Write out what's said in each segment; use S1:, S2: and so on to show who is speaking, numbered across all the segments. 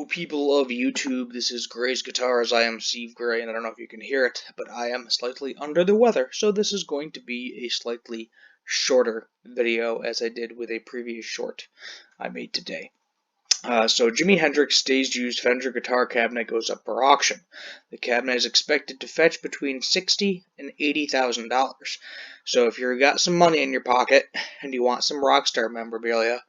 S1: people of YouTube, this is Gray's Guitars. I am Steve Gray, and I don't know if you can hear it, but I am slightly under the weather, so this is going to be a slightly shorter video, as I did with a previous short I made today. So Jimi Hendrix Staged Used Fender Guitar Cabinet goes up for auction. The cabinet is expected to fetch between $60,000 and $80,000. So if you've got some money in your pocket, and you want some Rockstar memorabilia,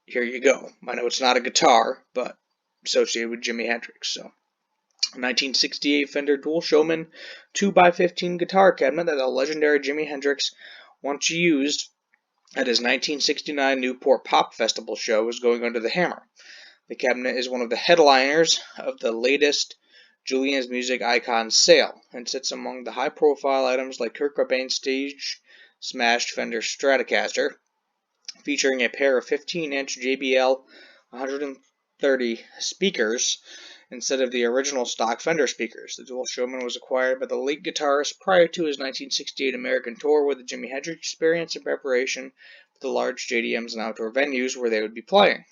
S1: here you go. I know it's not a guitar, but associated with Jimi Hendrix. So, 1968 Fender Dual Showman 2x15 guitar cabinet that the legendary Jimi Hendrix once used at his 1969 Newport Pop Festival show is going under the hammer. The cabinet is one of the headliners of the latest Julian's Music Icon sale and sits among the high-profile items like Kurt Cobain's stage-smashed Fender Stratocaster, featuring a pair of 15-inch JBL 130 speakers instead of the original stock Fender speakers. The Dual Showman was acquired by the late guitarist prior to his 1968 American tour with the Jimi Hendrix Experience in preparation for the large JDMs and outdoor venues where they would be playing.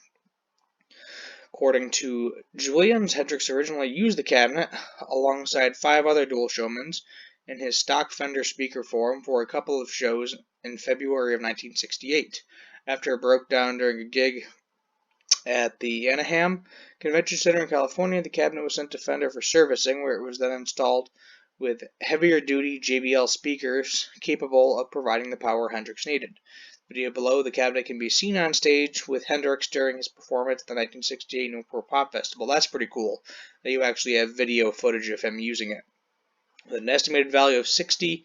S1: According to Julian's, Hendrix originally used the cabinet alongside 5 other Dual Showmans in his stock Fender speaker form for a couple of shows in February of 1968. After it broke down during a gig at the Anaheim Convention Center in California, the cabinet was sent to Fender for servicing, where it was then installed with heavier-duty JBL speakers capable of providing the power Hendrix needed. Video below, the cabinet can be seen on stage with Hendrix during his performance at the 1968 Newport Pop Festival. That's pretty cool that you actually have video footage of him using it. With an estimated value of $60,000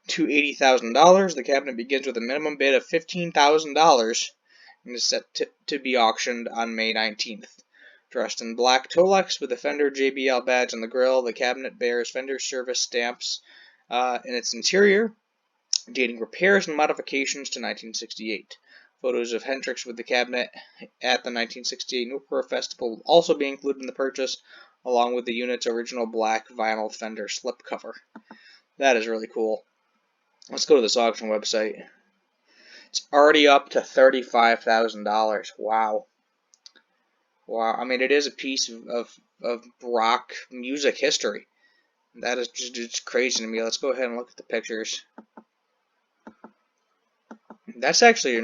S1: to $80,000, the cabinet begins with a minimum bid of $15,000 and is set to be auctioned on May 19th. Dressed in black Tolex with a Fender JBL badge on the grille, the cabinet bears Fender service stamps in its interior, dating repairs and modifications to 1968. Photos of Hendrix with the cabinet at the 1968 Newport Festival will also be included in the purchase, along with the unit's original black vinyl Fender slipcover. That is really cool. Let's go to this auction website. It's already up to $35,000. Wow. Wow. I mean, it is a piece of rock music history. That is just crazy to me. Let's go ahead and look at the pictures. That's actually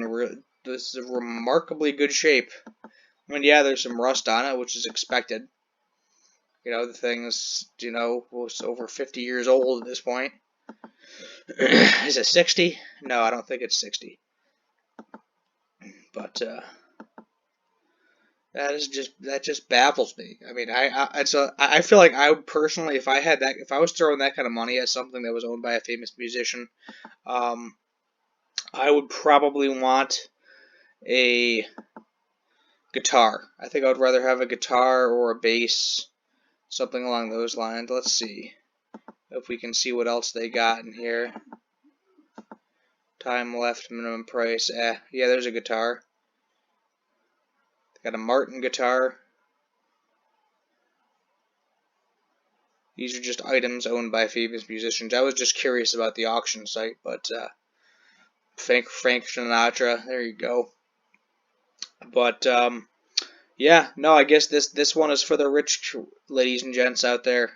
S1: this is a remarkably good shape. I mean, yeah, there's some rust on it, which is expected. You know, the thing is, was over 50 years old at this point. Is it 60? No, I don't think it's 60. But that just baffles me. I mean, I feel like I would personally, if I was throwing that kind of money at something that was owned by a famous musician, I would probably want a guitar. I think I would rather have a guitar or a bass, something along those lines. Let's see if we can see what else they got in here. Time left, minimum price. Yeah, there's a guitar. They got a Martin guitar. These are just items owned by famous musicians. I was just curious about the auction site, but Frank Sinatra, there you go. But yeah, no, I guess this one is for the rich ladies and gents out there.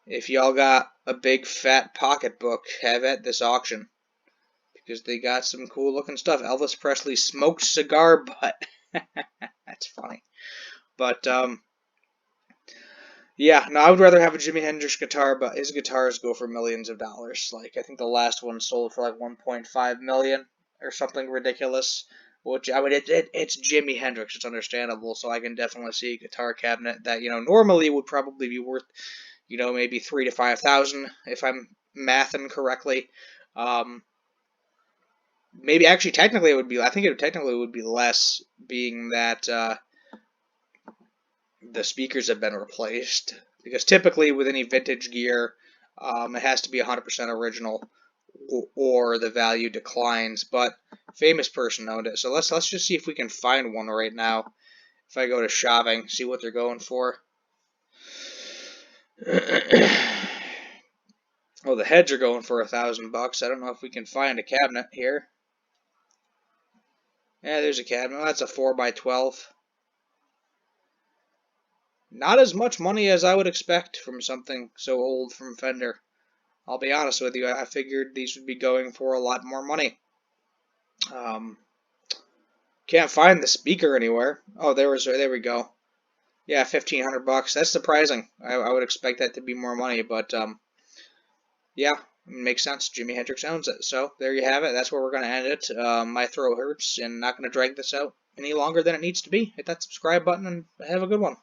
S1: If y'all got a big fat pocketbook, have at this auction, because they got some cool looking stuff. Elvis Presley smoked cigar butt. That's funny. But yeah, no, I would rather have a Jimi Hendrix guitar, but his guitars go for millions of dollars. Like, I think the last one sold for like 1.5 million or something ridiculous. Which, I mean, it's Jimi Hendrix. It's understandable, so I can definitely see a guitar cabinet that, normally would probably be worth, maybe $3,000 to $5,000 if I'm mathing correctly. Maybe actually technically it would be. I think it technically would be less, being that the speakers have been replaced. Because typically with any vintage gear, it has to be 100% original, or the value declines. But famous person owned it, so let's just see if we can find one right now. If I go to shopping, see what they're going for. Oh, the heads are going for $1,000. I don't know if we can find a cabinet here. Yeah, there's a cabinet. That's a 4x12. Not as much money as I would expect from something so old from Fender. I'll be honest with you, I figured these would be going for a lot more money. Um, can't find the speaker anywhere. Oh, there we go. Yeah, $1,500. That's surprising. I would expect that to be more money, but yeah, it makes sense. Jimi Hendrix owns it. So there you have it. That's where we're going to end it. My throat hurts and not going to drag this out any longer than it needs to be. Hit that subscribe button and have a good one.